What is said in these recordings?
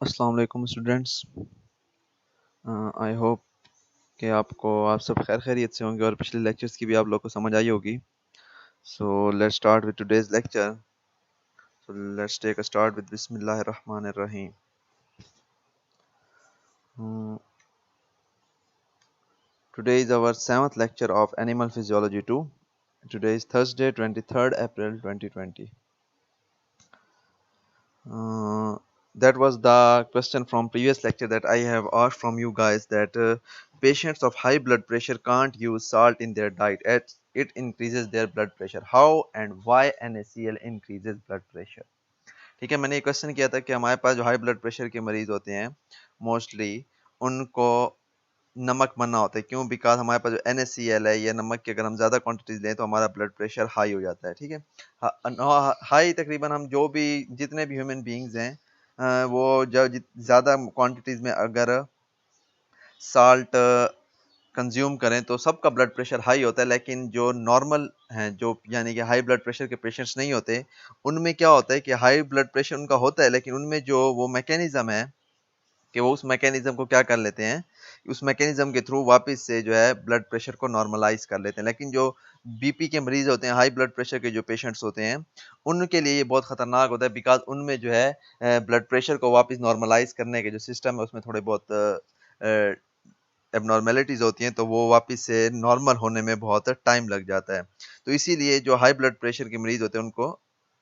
अस्सलाम वालेकुम students. I hope कि आप सब खैरियत से होंगे और पिछले लेक्चर्स की भी आप लोग को समझ आई होगी। So let's start with today's lecture. So let's take a start with बिस्मिल्लाहिर रहमानिर रहीम। Today is our 7th lecture of Animal Physiology 2. Today is Thursday 23rd April 2020. Uh, that was the question from previous lecture that I have asked from you guys, that patients of high blood pressure can't use salt in their diet as it increases their blood pressure. How and why NaCl increases blood pressure? ठीक है, मैंने ये question किया था कि हमारे पास जो high blood pressure के मरीज होते हैं मोस्टली उनको नमक मना होता है। क्यों? बिकॉज हमारे पास जो NaCl है, ये नमक की अगर हम ज़्यादा क्वांटिटीज लें तो हमारा ब्लड प्रेशर हाई हो जाता है। ठीक है, हाई तकरीबन हम जो भी जितने भी ह्यूमन बींग्स हैं वो जब ज़्यादा क्वांटिटीज में अगर साल्ट कंज्यूम करें तो सबका ब्लड प्रेशर हाई होता है। लेकिन जो नॉर्मल हैं, जो यानी कि हाई ब्लड प्रेशर के पेशेंट्स नहीं होते, उनमें क्या होता है कि हाई ब्लड प्रेशर उनका होता है लेकिन उनमें जो वो मैकेनिज्म है कि वो उस मैकेनिज्म को क्या कर लेते हैं, उस मैकेनिज्म के थ्रू वापस से जो है ब्लड प्रेशर को नॉर्मलाइज कर लेते हैं। लेकिन जो बीपी के मरीज होते हैं, हाई ब्लड प्रेशर के जो पेशेंट्स होते हैं, उनके लिए ये बहुत खतरनाक होता है। बिकॉज उनमें जो है ब्लड प्रेशर को वापस नॉर्मलाइज करने के जो सिस्टम है उसमें थोड़े बहुत एबनॉर्मेलिटीज होती हैं, तो वो वापस से नॉर्मल होने में बहुत टाइम लग जाता है। तो इसीलिए जो हाई ब्लड प्रेशर के मरीज होते हैं उनको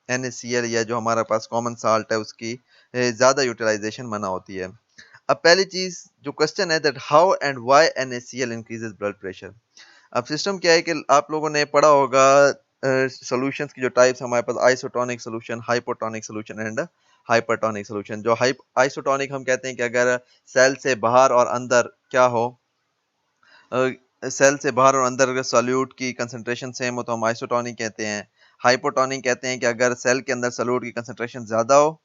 NaCl या जो हमारे पास कॉमन साल्ट है उसकी ज़्यादा यूटिलाइजेशन मना होती है। अब पहली चीज जो क्वेश्चन है that how and why NaCl increases blood pressure. अब सिस्टम क्या है कि आप लोगों ने पढ़ा होगा सॉल्यूशंस की जो टाइप्स हमारे पास, isotonic solution, hypotonic solution and hypertonic solution. जो आइसोटोनिक हम कहते हैं कि अगर सेल से बाहर और अंदर क्या हो, सेल से बाहर और अंदर अगर सॉल्यूट की कंसंट्रेशन सेम हो तो हम आइसोटोनिक कहते हैं। हाइपोटोनिक कहते हैं कि अगर सेल के अंदर सॉल्यूट की कंसंट्रेशन ज्यादा हो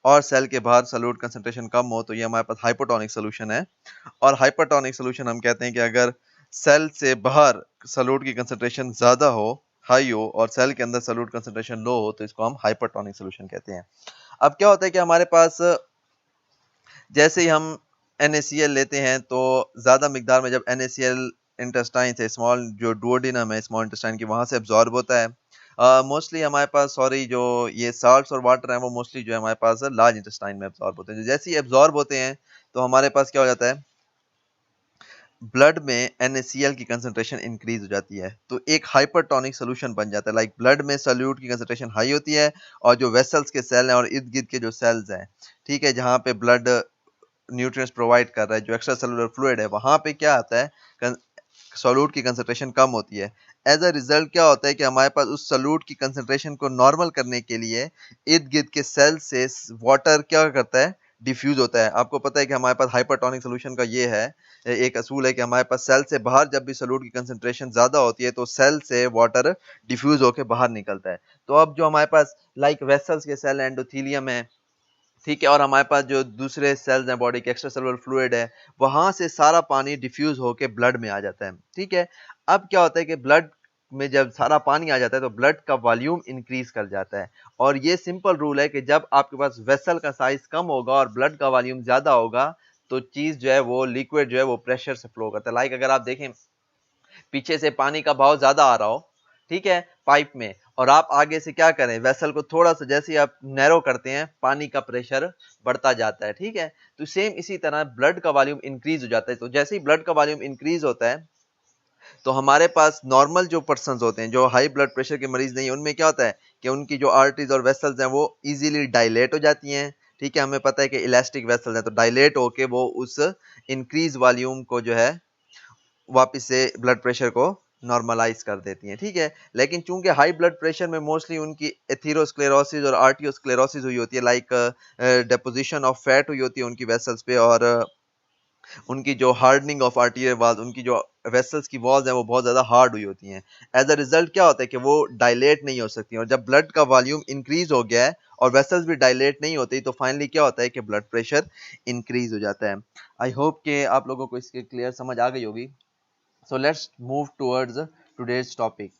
और सेल के बाहर सॉल्यूट कंसंट्रेशन कम हो तो ये हमारे पास हाइपोटोनिक सॉल्यूशन है। और हाइपरटोनिक सॉल्यूशन हम कहते हैं कि अगर सेल से बाहर सॉल्यूट की कंसंट्रेशन ज्यादा हो, हाई हो, और सेल के अंदर सॉल्यूट कंसंट्रेशन लो हो तो इसको हम हाइपरटोनिक सॉल्यूशन कहते हैं। अब क्या होता है कि हमारे पास जैसे ही हम NaCl लेते हैं तो ज़्यादा मिकदार में जब NaCl इंटेस्टाइन से, स्मॉल जो डुओडेनम है स्मॉल इंटेस्टाइन की, वहाँ से एब्जॉर्ब होता है। मोस्टली हमारे पास जो ये साल्ट्स और वाटर हैं वो मोस्टली जो है हमारे पास लार्ज इंटेस्टाइन में एब्जॉर्ब होते हैं। जैसे ही एब्जॉर्ब होते हैं तो हमारे पास क्या हो जाता है, ब्लड में NaCl की कंसंट्रेशन इंक्रीज हो जाती है, तो एक हाइपरटोनिक सोल्यूशन बन जाता है। लाइक ब्लड में सॉल्यूट की कंसंट्रेशन हाई होती है और जो वेसल्स के सेल हैं और इर्द गिर्द के जो सेल्स हैं, ठीक है, जहाँ पे ब्लड न्यूट्रिएंट्स प्रोवाइड कर रहा है, जो एक्स्ट्रा सेलुलर फ्लूइड है, वहां पे क्या आता है, सॉल्यूट की कंसंट्रेशन कम होती है। एज अ रिजल्ट क्या होता है कि हमारे पास उस सॉल्यूट की कंसंट्रेशन को नॉर्मल करने के लिए इर्द गिर्द के सेल से वाटर क्या करता है, डिफ्यूज होता है। आपको पता है कि हमारे पास हाइपरटोनिक सोल्यूशन का ये है एक असूल है कि हमारे पास सेल से बाहर जब भी सॉल्यूट की कंसंट्रेशन ज्यादा होती है तो सेल से वाटर डिफ्यूज होकर बाहर निकलता है। तो अब जो हमारे पास लाइक वेसल्स के सेल एंडोथीलियम है, ठीक है, और हमारे पास जो दूसरे सेल्स हैं बॉडी के, एक्स्ट्रा सेलुलर फ्लूइड है, वहां से सारा पानी डिफ्यूज होके ब्लड में आ जाता है। ठीक है, अब क्या होता है कि ब्लड में जब सारा पानी आ जाता है तो ब्लड का वॉल्यूम इंक्रीज कर जाता है। और ये सिंपल रूल है कि जब आपके पास वेसल का साइज कम होगा और ब्लड का वॉल्यूम ज्यादा होगा तो चीज जो है वो लिक्विड जो है वो प्रेशर से फ्लो करता है। लाइक अगर आप देखें पीछे से पानी का बहाव ज्यादा आ रहा हो, ठीक है, पाइप में, और आप आगे से क्या करें, वेसल को थोड़ा सा जैसे ही आप नैरो करते हैं पानी का प्रेशर बढ़ता जाता है। ठीक है, तो सेम इसी तरह ब्लड का वॉल्यूम इंक्रीज हो जाता है। तो जैसे ही ब्लड का वॉल्यूम इंक्रीज होता है तो हमारे पास नॉर्मल जो पर्सन होते हैं, जो हाई ब्लड प्रेशर के मरीज नहीं है, उनमें क्या होता है कि उनकी जो आर्टरीज और वेसल्स हैं वो इजीली डायलेट हो जाती हैं। ठीक है, हमें पता है कि इलास्टिक वेसल्स हैं तो डायलेट होके वो उस इंक्रीज वॉल्यूम को जो है वापस से ब्लड प्रेशर को नॉर्मलाइज कर देती हैं। ठीक है, लेकिन चूंकि हाई ब्लड प्रेशर में मोस्टली उनकी एथेरोस्क्लेरोसिस और आर्टियोस्क्लेरोसिस हुई होती है, लाइक डेपोजिशन ऑफ फैट हुई होती है उनकी वेसल्स पे, और उनकी जो हार्डनिंग ऑफ आर्टियर वाल्स, उनकी जो वेसल्स की वॉल्स हैं वो बहुत ज्यादा हार्ड हुई होती हैं। एज अ रिजल्ट क्या होता है कि वो डायलेट नहीं हो सकती, और जब ब्लड का वॉल्यूम इंक्रीज हो गया है और वेसल्स भी डायलेट नहीं होती तो फाइनली क्या होता है कि ब्लड प्रेशर इंक्रीज हो जाता है। आई होप कि आप लोगों को इसकी क्लियर समझ आ गई होगी। So let's move towards today's topic.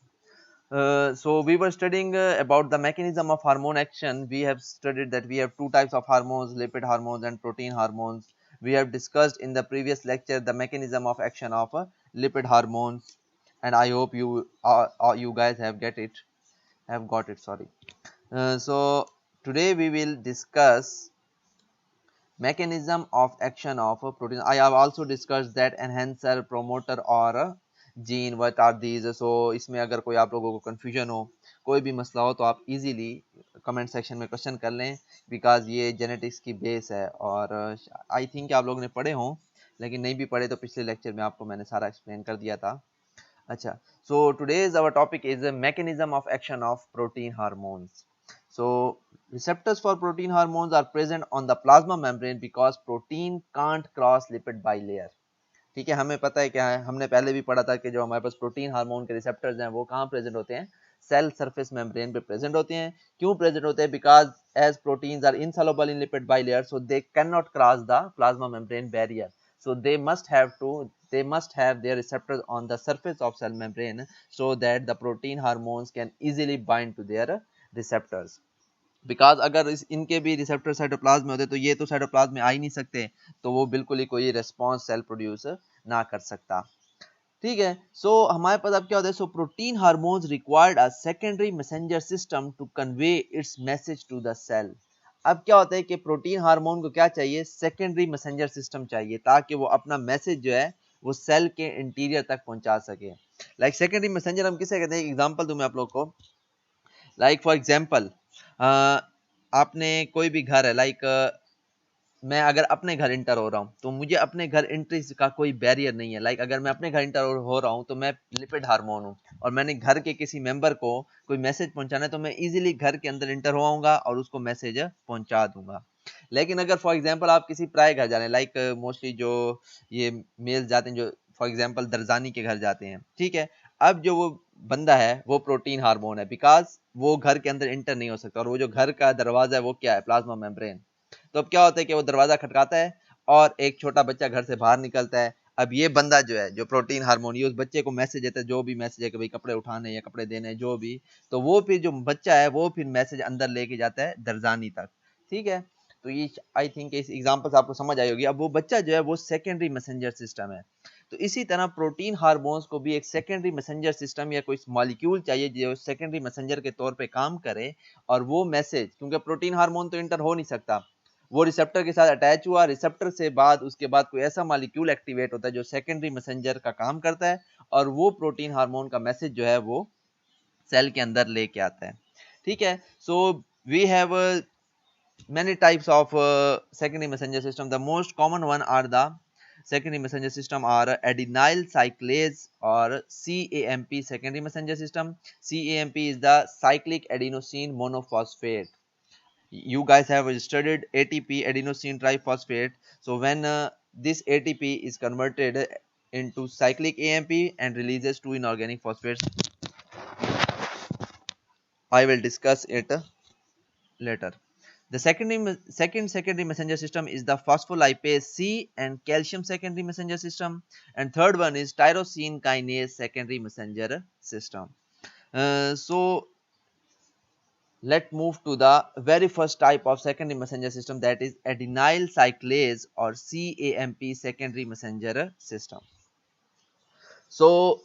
So we were studying about the mechanism of hormone action. We have studied that we have two types of hormones, lipid hormones and protein hormones. We have discussed in the previous lecture the mechanism of action of lipid hormones, and I hope you guys have got it. Sorry. So today we will discuss mechanism of action of a protein. I have also discussed that enhancer, promoter और gene, what are these. So इसमें अगर कोई आप लोगों को confusion हो, कोई भी मसला हो, तो आप easily comment section में question कर लें, because ये genetics की base है। और I think आप लोगों ने पढ़े हों, लेकिन नहीं भी पढ़े तो पिछले lecture में आपको मैंने सारा explain कर दिया था। अच्छा, so today's our topic is the mechanism of action of protein hormones. So receptors for protein hormones are present on the plasma membrane because protein can't cross lipid bilayer. ठीक है, हमें पता है क्या है, हमने पहले भी पढ़ा था कि जो हमारे पास प्रोटीन हार्मोन के रिसेप्टर्स हैं वो कहाँ प्रेजेंट होते हैं, सेल सरफेस मेम्ब्रेन पे प्रेजेंट होते हैं। क्यों प्रेजेंट होते हैं? Because as proteins are insoluble in lipid bilayer, so they can not cross the plasma membrane barrier, so they must have their receptors on the surface of cell membrane so that the protein hormones can easily bind to their receptors. Because अगर इनके भी receptor cytoplasm में होते तो ये तो cytoplasm में आ ही नहीं सकते, तो वो बिल्कुल ही कोई रिस्पॉन्स सेल प्रोड्यूस ना कर सकता। ठीक है, सो हमारे पास अब क्या होता है, so protein hormones required a secondary messenger system to convey its message to the cell. अब क्या होता है कि प्रोटीन हार्मोन को क्या चाहिए, सेकेंडरी मैसेंजर सिस्टम चाहिए, ताकि वो अपना मैसेज जो है वो सेल के इंटीरियर तक पहुंचा सके। लाइक सेकेंडरी मैसेंजर हम किसे कहते हैं, एग्जांपल दूं मैं आप लोग को। लाइक फॉर एग्जांपल, आपने कोई भी घर है, लाइक मैं अगर अपने घर इंटर हो रहा हूँ तो मुझे अपने घर एंट्री का कोई बैरियर नहीं है। लाइक अगर मैं अपने घर इंटर हो रहा हूँ तो मैं लिपिड हार्मोन हूँ और मैंने घर के किसी मेंबर को कोई मैसेज पहुंचाना है, तो मैं इजीली घर के अंदर इंटर होऊंगा और उसको मैसेज पहुंचा दूंगा। लेकिन अगर फॉर एग्जांपल आप किसी प्राय घर जा रहे हैं, लाइक मोस्टली जो ये मेल जाते हैं, जो फॉर एग्जांपल दरजानी के घर जाते हैं, ठीक है, अब जो वो बंदा है वो प्रोटीन हार्मोन है, बिकॉज वो घर के अंदर इंटर नहीं हो सकता, और वो जो घर का दरवाजा है वो क्या है, प्लाज्मा मेम्ब्रेन। तो अब क्या होता है कि वो दरवाजा खटकाता है और एक छोटा बच्चा घर से बाहर निकलता है। अब ये बंदा जो है, जो प्रोटीन हार्मोन, ये उस बच्चे को मैसेज देता है, जो भी मैसेज है कि भाई कपड़े उठाने या कपड़े देने जो भी, तो वो फिर जो बच्चा है वो फिर मैसेज अंदर लेके जाता है दरजानी तक। ठीक है, तो ये आई थिंक इस एग्जांपल से आपको समझ आई होगी। अब वो बच्चा जो है वो सेकेंडरी मैसेंजर सिस्टम है। तो इसी तरह प्रोटीन हार्मोन्स को भी एक सेकेंडरी मैसेंजर सिस्टम या कोई मॉलिक्यूल चाहिए जो सेकेंडरी मैसेंजर के तौर पे काम करे, और वो मैसेज, क्योंकि प्रोटीन हार्मोन तो इंटर हो नहीं सकता, वो रिसेप्टर के साथ अटैच हुआ, रिसेप्टर से बाद उसके बाद कोई ऐसा मॉलिक्यूल एक्टिवेट होता है जो सेकेंडरी मैसेंजर का काम करता है, और वो प्रोटीन हार्मोन का मैसेज जो है वो सेल के अंदर लेके आता है। ठीक है, so we have many types of secondary messenger system. The most common one are the secondary messenger system are adenyl cyclase or CAMP secondary messenger system. CAMP is the cyclic adenosine monophosphate. You guys have studied ATP, adenosine triphosphate. So when this ATP is converted into cyclic AMP and releases two inorganic phosphates, I will discuss it later. The second secondary messenger system is the phospholipase C and calcium secondary messenger system, and third one is tyrosine kinase secondary messenger system. So let's move to the very first type of secondary messenger system, that is adenyl cyclase or CAMP secondary messenger system. So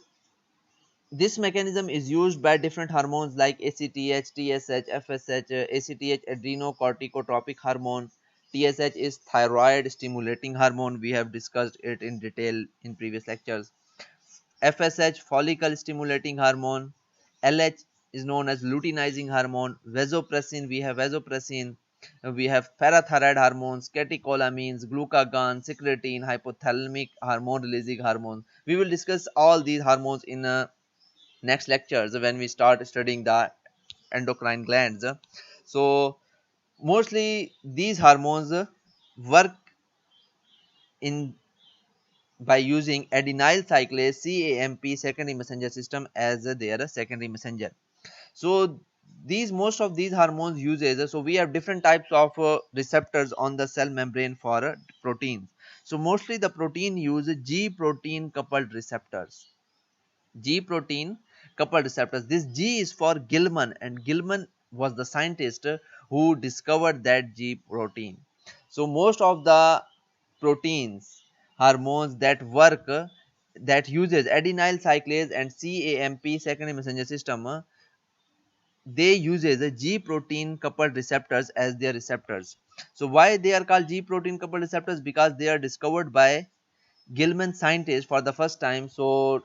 this mechanism is used by different hormones like ACTH, TSH, FSH, ACTH adrenocorticotropic hormone, TSH is thyroid stimulating hormone, we have discussed it in detail in previous lectures, FSH follicle stimulating hormone, LH is known as luteinizing hormone, vasopressin, we have vasopressin, we have parathyroid hormones, catecholamines, glucagon, secretin, hypothalamic hormone releasing hormones. We will discuss all these hormones in next lectures when we start studying the endocrine glands. So mostly these hormones work in by using adenyl cyclase CAMP secondary messenger system as their secondary messenger. So these most of these hormones uses, so we have different types of receptors on the cell membrane for proteins. So mostly the protein use G protein coupled receptors. G protein coupled receptors. This G is for Gilman, and Gilman was the scientist who discovered that G protein. So most of the proteins, hormones that work, that uses adenyl cyclase and CAMP secondary messenger system, they uses a G protein coupled receptors as their receptors. So why they are called G protein coupled receptors? Because they are discovered by Gilman scientists for the first time. So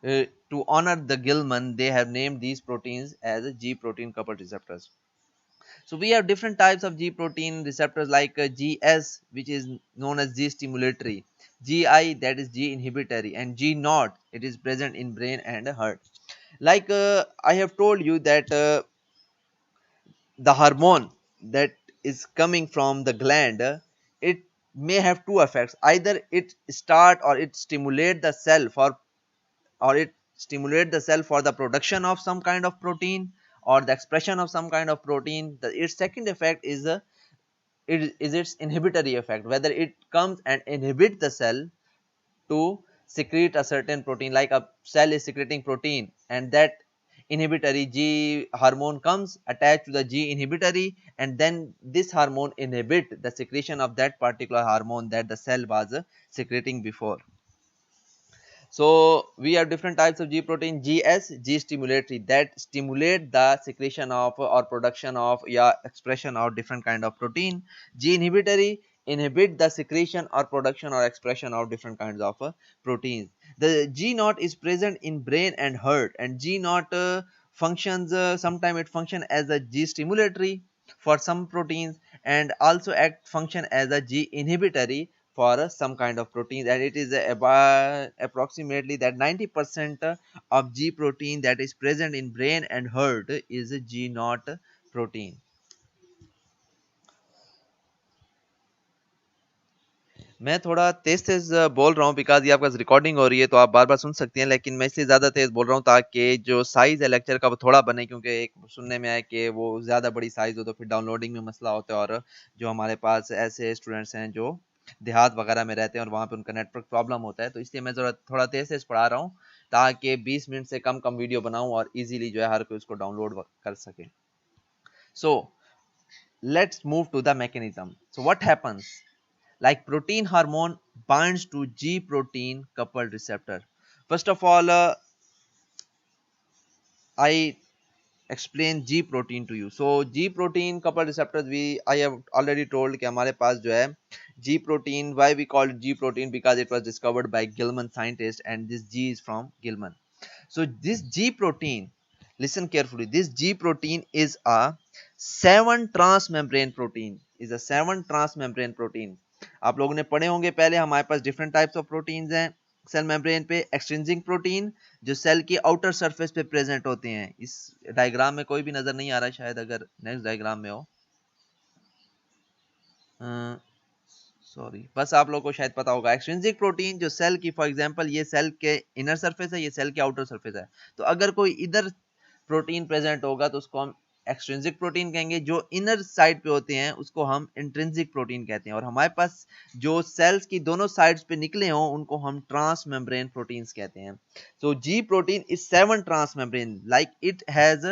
to honor the Gilman, they have named these proteins as a G protein coupled receptors. So we have different types of G protein receptors like GS, which is known as G stimulatory, GI, that is G inhibitory, and G naught, it is present in brain and heart. Like I have told you that the hormone that is coming from the gland, it may have two effects. Either it start or it stimulate the cell for, or it stimulate the cell for the production of some kind of protein or the expression of some kind of protein. Its second effect is its inhibitory effect, whether it comes and inhibit the cell to secrete a certain protein. Like a cell is secreting protein, and that inhibitory G hormone comes attached to the G inhibitory, and then this hormone inhibit the secretion of that particular hormone that the cell was secreting before. So we have different types of G protein. GS, G stimulatory, that stimulate the secretion of or production of, yeah, expression of different kind of protein. G inhibitory, inhibit the secretion or production or expression of different kinds of proteins. The G naught is present in brain and heart, and G naught functions, sometimes it function as a G stimulatory for some proteins, and also function as a G inhibitory for some kind of protein. And it is about approximately that 90% of G protein that is present in brain and heart is a G naught protein. मैं थोड़ा तेज तेज बोल रहा हूँ because ये आपका recording हो रही है, तो आप बार बार सुन सकते हैं, लेकिन मैं इसलिए ज़्यादा तेज बोल रहा हूँ ताकि जो साइज़ है लेक्चर का वो थोड़ा बने, क्योंकि एक सुनने में आया कि वो ज़्यादा बड़ी साइज़ हो तो फिर डाउनलोडिंग में मसला होता है, और जो हमारे पास ऐसे स्टूडेंट्स हैं जो देहात वगैरह में रहते हैं और वहाँ पे उनका नेटवर्क प्रॉब्लम होता है, तो इसलिए मैं ज़रा थोड़ा तेज तेज पढ़ा रहा हूँ ताकि 20 मिनट से कम कम वीडियो बनाऊँ और ईजिली जो है हर कोई उसको डाउनलोड कर सके. So let's move to the mechanism. So what happens, like protein hormone binds to G protein coupled receptor. First of all, I explain G protein to you. So G protein coupled receptors, I have already told कि हमारे पास जो है G protein, why we call it G protein, because it was discovered by Gilman scientist, and this G is from Gilman. So this G protein, listen carefully, this G protein is a 7 transmembrane protein, is a 7 transmembrane protein. आप लोगों ने पढ़े होंगे पहले, हमारे पास different types of proteins हैं cell membrane पे. Extrinsic protein जो सेल की आउटर सरफेस पे प्रेजेंट होते हैं. इस डायग्राम में कोई भी नजर नहीं आ रहा शायद, अगर नेक्स्ट डायग्राम में हो, सॉरी, बस आप लोगों को शायद पता होगा. एक्सट्रिंसिक प्रोटीन जो सेल की, फॉर एग्जांपल ये सेल के इनर सरफेस है, ये सेल के आउटर सरफेस है, तो अगर कोई इधर प्रोटीन प्रेजेंट होगा तो उसको हम एक्सट्रिंसिक प्रोटीन कहेंगे. जो इनर साइड पे होते हैं उसको हम इंट्रिंसिक प्रोटीन कहते हैं. और हमारे पास जो सेल्स की दोनों साइड्स पे निकले हों उनको हम ट्रांस मेम्ब्रेन प्रोटीन्स कहते हैं. So G protein is 7 transmembrane, like it has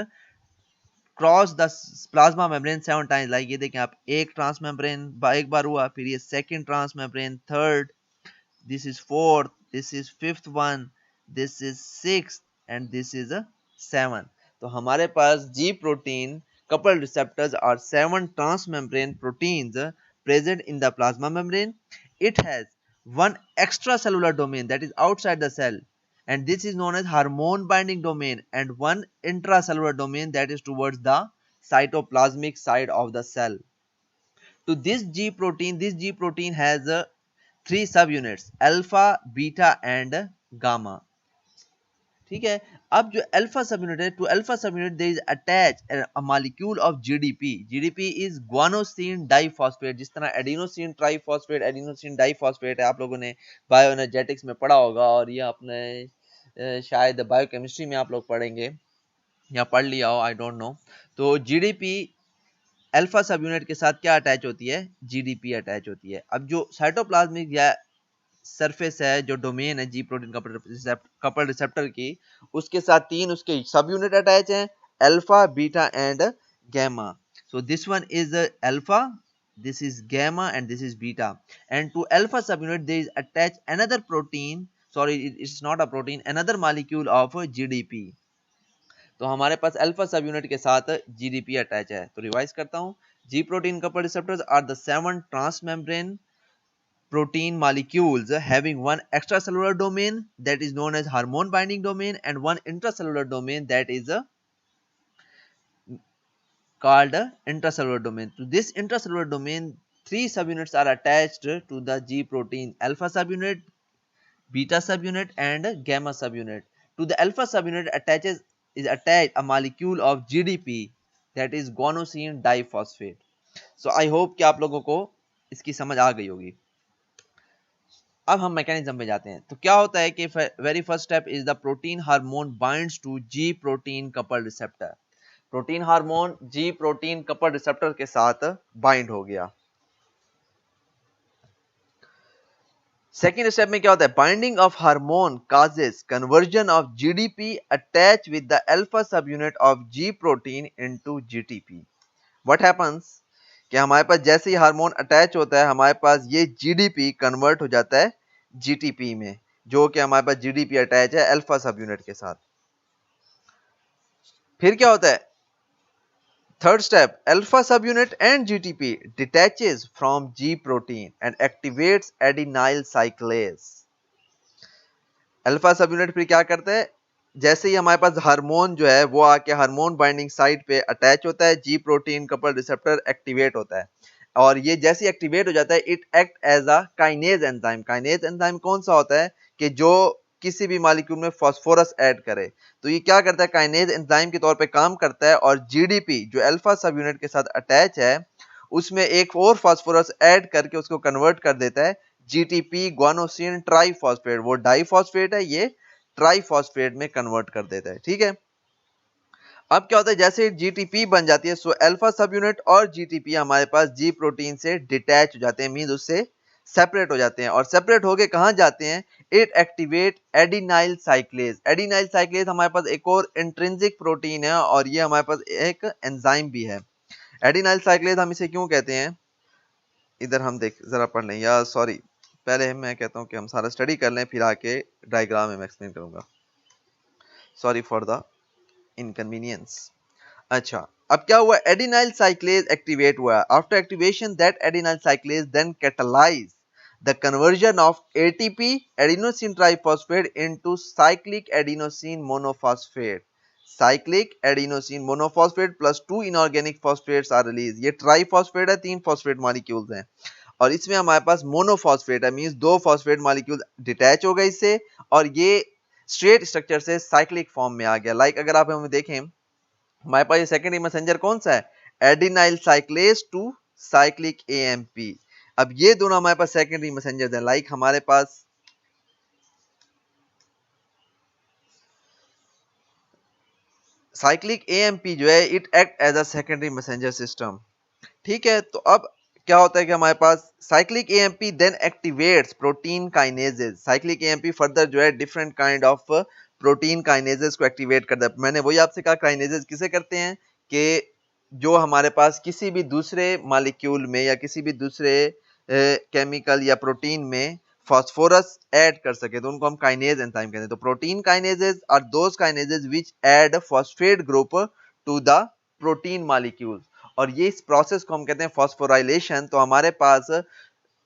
cross the plasma membrane 7 times. Like ये देखें आप, एक ट्रांस मेम्ब्रेन एक बार हुआ, फिर ये second transmembrane, third, this is fourth, this is fifth one, this is sixth, and this is a 7. तो हमारे पास G protein coupled receptors are 7 transmembrane proteins present in the plasma membrane. It has one extracellular domain that is outside the cell, and this is known as hormone binding domain, and one intracellular domain that is towards the cytoplasmic side of the cell. To this G protein has 3 subunits, alpha, beta and gamma. ठीक है. अब जो alpha subunit है, to alpha subunit there is attach a molecule of GDP. GDP is guanosine diphosphate. जिस तरह adenosine triphosphate, adenosine diphosphate है, आप लोगों ने बायोएनर्जेटिक्स में पढ़ा होगा, और ये अपने शायद बायोकेमिस्ट्री में आप लोग पढ़ेंगे या पढ़ लिया हो, आई डोंट नो. तो जीडीपी अल्फा सब यूनिट के साथ क्या अटैच होती है, जीडीपी अटैच होती है. अब जो साइटोप्लाज्मिक या सरफेस है, जो डोमेन है जी प्रोटीन कपल रिसेप्टर की, उसके साथ 3 उसके सब यूनिट अटैच हैं, alpha, beta and gamma. So this one is alpha, this is gamma and this is beta, and to alpha subunit there is attached another protein, sorry it's not a protein, another molecule of GDP. तो हमारे पास alpha सब unit के साथ GDP attach है. तो revise करता हूं, G protein couple receptors are the 7 transmembrane protein molecules having one extracellular domain that is known as hormone binding domain and one intracellular domain that is called intracellular domain. To this intracellular domain, 3 subunits are attached to the G protein: alpha subunit, beta subunit and gamma subunit. To the alpha subunit is attached a molecule of GDP, that is guanosine diphosphate. So I hope कि आप लोगों को इसकी समझ आ गई होगी. अब हम मैकेनिज्म पे जाते हैं. तो क्या होता है कि very first step is the protein hormone binds to G protein couple receptor. Protein hormone G protein couple receptor के साथ बाइंड हो गया. सेकेंड स्टेप में क्या होता है, binding of hormone causes conversion of GDP attach with the alpha सब unit of G protein into GTP. What happens कि हमारे पास जैसे ही हार्मोन अटैच होता है, हमारे पास ये जीडीपी कन्वर्ट हो जाता है जीटीपी में, जो कि हमारे पास जीडीपी अटैच है अल्फा सब यूनिट के साथ. फिर क्या होता है, थर्ड स्टेप, अल्फा सब unit and GTP detaches from ji protein and activates adenylyl साइक्लेज. Alpha सब यूनिट फिर क्या करता है, जैसे ही हमारे पास हार्मोन जो है वो आके हार्मोन बाइंडिंग साइट पे अटैच होता है, G protein couple receptor activate होता है, और ये जैसे एक्टिवेट हो जाता है it act as a kinase enzyme. Kinase enzyme कौन सा होता है कि जो किसी भी मॉलिक्यूल में फास्फोरस ऐड करे. तो ये क्या करता है, काइनेज एंजाइम के तौर पे काम करता है, और जीडीपी जो अल्फा सब यूनिट के साथ अटैच है उसमें एक और फास्फोरस ऐड करके उसको कन्वर्ट कर देता है जीटीपी ग्वानोसिन ट्राइफॉस्फेट. वो डाइफॉस्फेट है, ये ट्राइफॉस्फेट में कन्वर्ट कर देता है. ठीक है, अब क्या होता है, जैसे जीटीपी बन जाती है, सो अल्फा सब यूनिट और जीटीपी हमारे पास जी प्रोटीन से डिटैच हो जाते हैं, मींस उससे सेपरेट हो जाते हैं, और सेपरेट होके कहां जाते हैं, इट एक्टिवेट एडिनाइल साइक्लेज. एडिनाइल साइक्लेज हमारे पास एक और इंट्रिंसिक प्रोटीन है, और ये हमारे पास एक एंजाइम भी है. एडिनाइल साइक्लेज हम इसे क्यों कहते हैं, इधर हम देख जरा पढ़ लें, या सॉरी पहले मैं कहता हूं कि हम सारा स्टडी कर लें, फिर आके डायग्राम में मैं एक्सप्लेन करूंगा. Sorry for the inconvenience. अच्छा, अब क्या हुआ, एडिनाइल साइक्लेज एक्टिवेट हुआ. After activation that adenylyl cyclase then catalyze the conversion of ATP adenosine triphosphate into cyclic adenosine monophosphate. Cyclic adenosine monophosphate plus 2 inorganic phosphates are release. ये triphosphate है, 3 phosphate molecules हैं, और इसमें हमारे पास monophosphate है, means 2 phosphate molecule detach हो गए इससे, और ये स्ट्रेट स्ट्रक्चर से साइक्लिक फॉर्म में आ गया. लाइक अगर आप हमें देखें, हमारे पास ये सेकेंडरी मैसेंजर कौन सा है, adenylyl cyclase to cyclic AMP. अब ये दोनों हमारे पास सेकेंडरी मैसेंजर्स हैं. लाइक हमारे पास साइक्लिक एएमपी जो है it act as a secondary messenger system. ठीक है, तो अब क्या होता है कि हमारे पास cyclic AMP then activates protein kinases. Cyclic AMP further जो है different kind of protein kinases को एक्टिवेट करता है. मैंने वही आपसे कहा, काइनेजेस किसे करते हैं कि जो हमारे पास किसी भी दूसरे मॉलिक्यूल में या किसी भी दूसरे केमिकल या प्रोटीन में फास्फोरस ऐड कर सके, तो उनको हम काइनेज एंजाइम कहते हैं. तो protein kinases are those kinases which add phosphate group to the protein molecule, और ये इस प्रोसेस को हम कहते हैं फॉस्फोराइलेशन. तो हमारे पास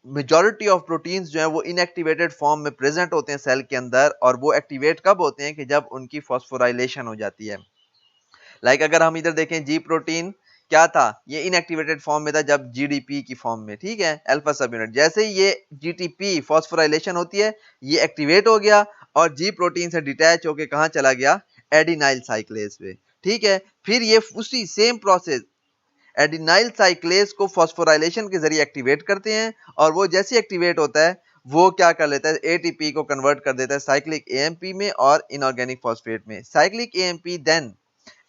मेजॉरिटी ऑफ प्रोटीन्स जो है वो इनएक्टिवेटेड फॉर्म में प्रेजेंट होते हैं सेल के अंदर, और वो एक्टिवेट कब होते हैं कि जब उनकी फॉस्फोराइलेशन हो जाती है. लाइक अगर हम इधर देखें, जी प्रोटीन क्या था, ये इनएक्टिवेटेड फॉर्म में था जब जीडीपी की फॉर्म में. ठीक है, अल्फा सब यूनिट, जैसे ही ये जीटीपी फॉस्फोराइलेशन होती है, ये एक्टिवेट हो गया और जी प्रोटीन से डिटैच होके कहां चला गया, एडिनाइल साइक्लेज पे. ठीक है, फिर ये उसी सेम प्रोसेस एडिनाइल साइक्लेज को फॉस्फोराइलेशन के जरिए एक्टिवेट करते हैं, और वो जैसे एक्टिवेट होता है वो क्या कर लेता है, एटीपी को कन्वर्ट कर देता है साइक्लिक एएमपी में और इनऑर्गेनिक फॉस्फेट में. Cyclic AMP then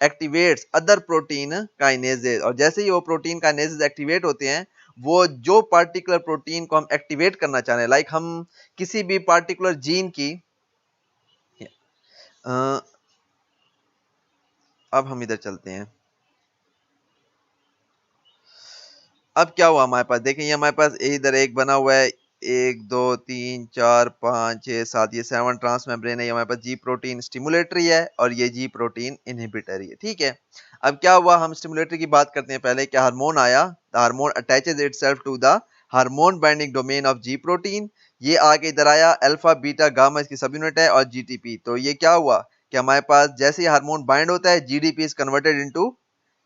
activates other protein kinases, और जैसे ही वो प्रोटीन काइनेजेस एक्टिवेट होते हैं वो जो पार्टिकुलर प्रोटीन को हम एक्टिवेट करना चाह रहे हैं, लाइक हम किसी भी पार्टिकुलर जीन की अब हम इधर चलते हैं। अब क्या हुआ हमारे पास, देखें ये हमारे पास इधर एक बना हुआ है, 1 2 3 4 5 6 7, ये 7 ट्रांस मेम्ब्रेन है, ये हमारे पास जी प्रोटीन स्टिमुलेटरी है और ये जी प्रोटीन इनहिबिटरी है, ठीक है। अब क्या हुआ, हम स्टिमुलेटरी की बात करते हैं पहले। क्या हार्मोन आया, the hormone attaches itself to the hormone binding domain of G protein, ये आगे इधर आया, अल्फा बीटा गामा इसकी सब यूनिट है और जीटीपी। तो ये क्या हुआ कि हमारे पास जैसे ही हार्मोन बाइंड होता है GDP is converted into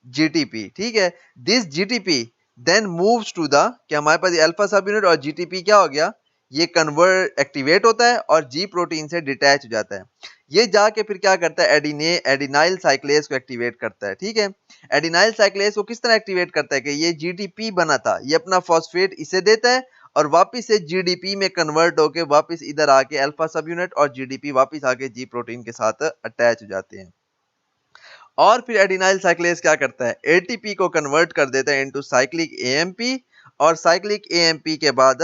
GTP, ठीक है। This GTP then moves to the, क्या हमारे पास ये अल्फा सब यूनिट और जीटीपी क्या हो गया, ये कन्वर्ट एक्टिवेट होता है और जी प्रोटीन से डिटैच हो जाता है। ये जाके फिर क्या करता है, एडिनाइल साइक्लेज को एक्टिवेट करता है, ठीक है। एडिनाइल साइक्लेज को किस तरह एक्टिवेट करता है कि ये जीटीपी बना था, ये अपना फॉस्फेट इसे देता है और वापस से जीडीपी में कन्वर्ट होके वापस इधर आके अल्फा सब यूनिट और जीडीपी वापस आके जी प्रोटीन के साथ अटैच हो जाते हैं। और फिर एडिनाइल साइक्लेज क्या करता है, एटीपी को कन्वर्ट कर देता है इनटू साइक्लिक एएमपी और साइक्लिक एएमपी के बाद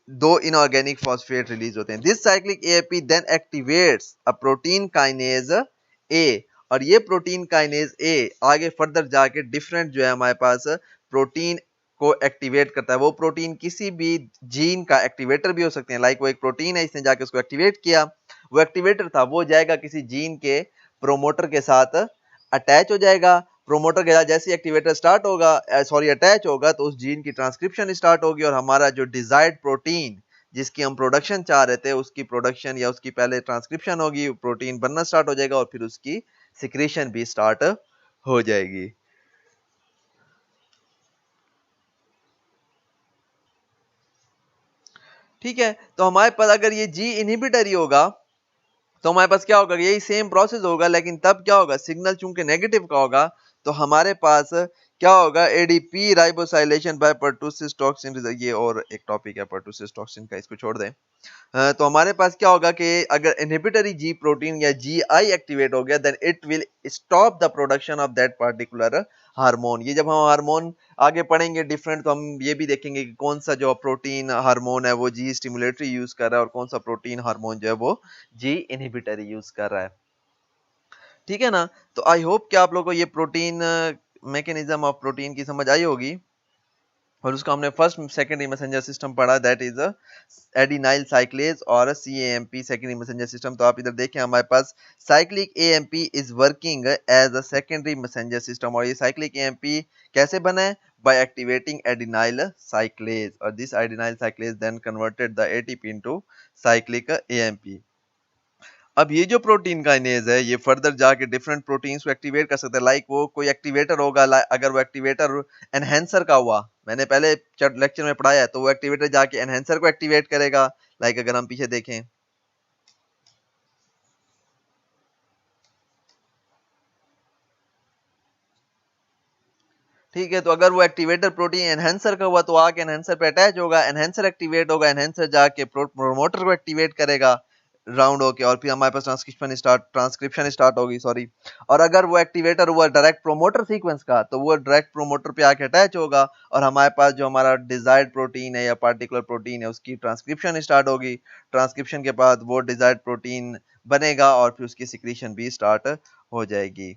दो इनऑर्गेनिक फॉस्फेट रिलीज होते हैं। This cyclic AMP then activates a protein kinase A और ये प्रोटीन काइनेज ए आगे फर्दर जाके डिफरेंट जो है हमारे पास प्रोटीन को एक्टिवेट करता है। वो प्रोटीन किसी भी जीन का एक्टिवेटर भी हो सकते हैं, लाइक वो एक प्रोटीन है, इसने जाके उसको एक्टिवेट किया, वो एक्टिवेटर था, वो जाएगा किसी जीन के प्रोमोटर के साथ अटैच हो जाएगा। प्रोमोटर के साथ जैसे एक्टिवेटर स्टार्ट होगा, सॉरी अटैच होगा, तो उस जीन की ट्रांसक्रिप्शन स्टार्ट होगी और हमारा जो डिजायर्ड प्रोटीन जिसकी हम प्रोडक्शन चाह रहे थे उसकी प्रोडक्शन या उसकी पहले ट्रांसक्रिप्शन होगी, प्रोटीन बनना स्टार्ट हो जाएगा और फिर उसकी सिक्रीशन भी स्टार्ट हो जाएगी। ठीक है, तो हमारे पास अगर ये जी इनहिबिटर ही होगा तो हमारे पास क्या होगा, यही सेम प्रोसेस होगा, लेकिन तब क्या होगा, सिग्नल चूंकि नेगेटिव का होगा तो हमारे पास क्या होगा, एडीपी राइबोसाइलेशन बाय पर्टुसिस टॉक्सिन, ये और एक टॉपिक है पर्टुसिस टॉक्सिन का, इसको छोड़ दें। तो हमारे पास क्या होगा कि अगर इनहिबिटरी जी प्रोटीन या जी आई एक्टिवेट हो गया then it will stop the production of that particular hormone. ये जब हम हार्मोन आगे पढ़ेंगे डिफरेंट तो हम ये भी देखेंगे कि कौन सा जो प्रोटीन हार्मोन है वो जी स्टिमुलेटरी यूज कर रहा है और कौन सा प्रोटीन हार्मोन जो है वो जी इनहिबिटरी यूज कर रहा है, ठीक है ना। तो आई होप कि आप लोगों को ये प्रोटीन मैकेनिज्म ऑफ प्रोटीन की समझ आई होगी और उसका हमने फर्स्ट सेकेंडरी मैसेंजर सिस्टम पढ़ा, दैट इज एडिनाइल साइक्लेज और सीएएमपी सेकेंडरी मैसेंजर सिस्टम। तो आप इधर देखें हमारे पास cyclic AMP is working as a secondary messenger system और ये साइक्लिक एएमपी कैसे बना है, बाय एक्टिवेटिंग एडिनाइल साइक्लेज और this adenyl cyclase then converted the ATP into cyclic AMP. अब ये जो प्रोटीन काइनेज है ये फर्दर जाके डिफरेंट प्रोटीन्स को एक्टिवेट कर सकता है, लाइक वो कोई एक्टिवेटर होगा, अगर वो एक्टिवेटर एनहेंसर का हुआ, मैंने पहले लेक्चर में पढ़ाया है, तो वो एक्टिवेटर जाके एनहेंसर को एक्टिवेट करेगा, लाइक अगर हम पीछे देखें, ठीक है। तो अगर वो एक्टिवेटर प्रोटीन एनहेंसर का हुआ तो आके एनहेंसर पे अटैच होगा, एनहेंसर एक्टिवेट होगा, एनहेंसर जाके प्रोमोटर को एक्टिवेट करेगा राउंड होके और फिर हमारे पास ट्रांसक्रिप्शन स्टार्ट होगी, सॉरी। और अगर वो एक्टिवेटर हुआ डायरेक्ट प्रोमोटर सीक्वेंस का तो वो डायरेक्ट प्रोमोटर पे आके अटैच होगा और हमारे पास जो हमारा डिजायर्ड प्रोटीन है या पार्टिकुलर प्रोटीन है उसकी ट्रांसक्रिप्शन स्टार्ट होगी। ट्रांसक्रिप्शन के बाद वो डिजायर्ड प्रोटीन बनेगा और फिर उसकी सिक्रीशन भी स्टार्ट हो जाएगी,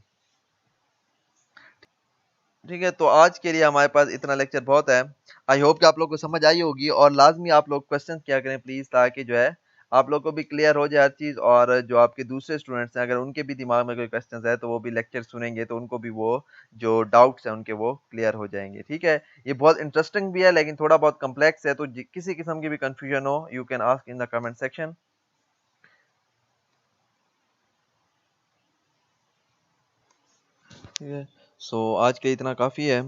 ठीक है। तो आज के लिए हमारे पास इतना लेक्चर बहुत है। आई होप कि आप लोग को समझ आई होगी और लाजमी आप लोग क्वेश्चन किया करें प्लीज, ताकि जो है आप लोग को भी क्लियर हो जाए हर चीज़ और जो आपके दूसरे स्टूडेंट्स हैं अगर उनके भी दिमाग में कोई क्वेश्चन है तो वो भी लेक्चर सुनेंगे तो उनको भी वो जो डाउट्स हैं उनके वो क्लियर हो जाएंगे, ठीक है। ये बहुत इंटरेस्टिंग भी है लेकिन थोड़ा बहुत कम्प्लेक्स है, तो किसी किस्म की भी कंफ्यूजन हो you can ask in the comment section, ठीक है। सो आज के इतना काफ़ी है।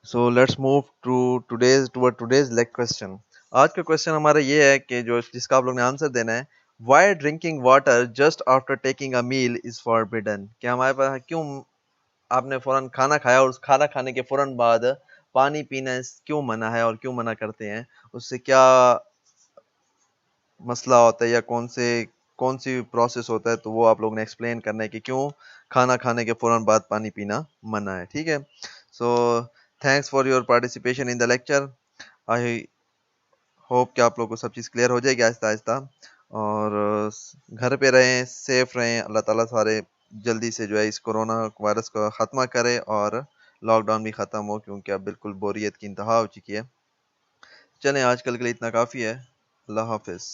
सो let's move today's leg question. आज का क्वेश्चन हमारा ये है कि जो जिसका आप लोग ने आंसर देना है, why drinking water just after taking a meal is forbidden. क्या हमारे पास क्यों आपने फौरन खाना खाया और उस खाना खाने के फौरन बाद पानी पीना क्यों मना है और क्यों मना करते हैं, उससे क्या मसला होता है या कौन सी प्रोसेस होता है, तो वो आप लोग ने एक्सप्लेन करना है कि क्यों खाना खाने के फौरन बाद पानी पीना मना है, ठीक है। So thanks for your participation in the lecture. I hope कि आप लोगों को सब चीज़ क्लियर हो जाएगी आहिस्ता आहिस्ता। और घर पे रहें, सेफ रहें। अल्लाह ताला सारे जल्दी से जो है इस कोरोना वायरस को ख़त्म करे और लॉकडाउन भी ख़त्म हो, क्योंकि अब बिल्कुल बोरियत की इंतहा हो चुकी है। चलें, आजकल के लिए इतना काफ़ी है। अल्लाह हाफ़िज़।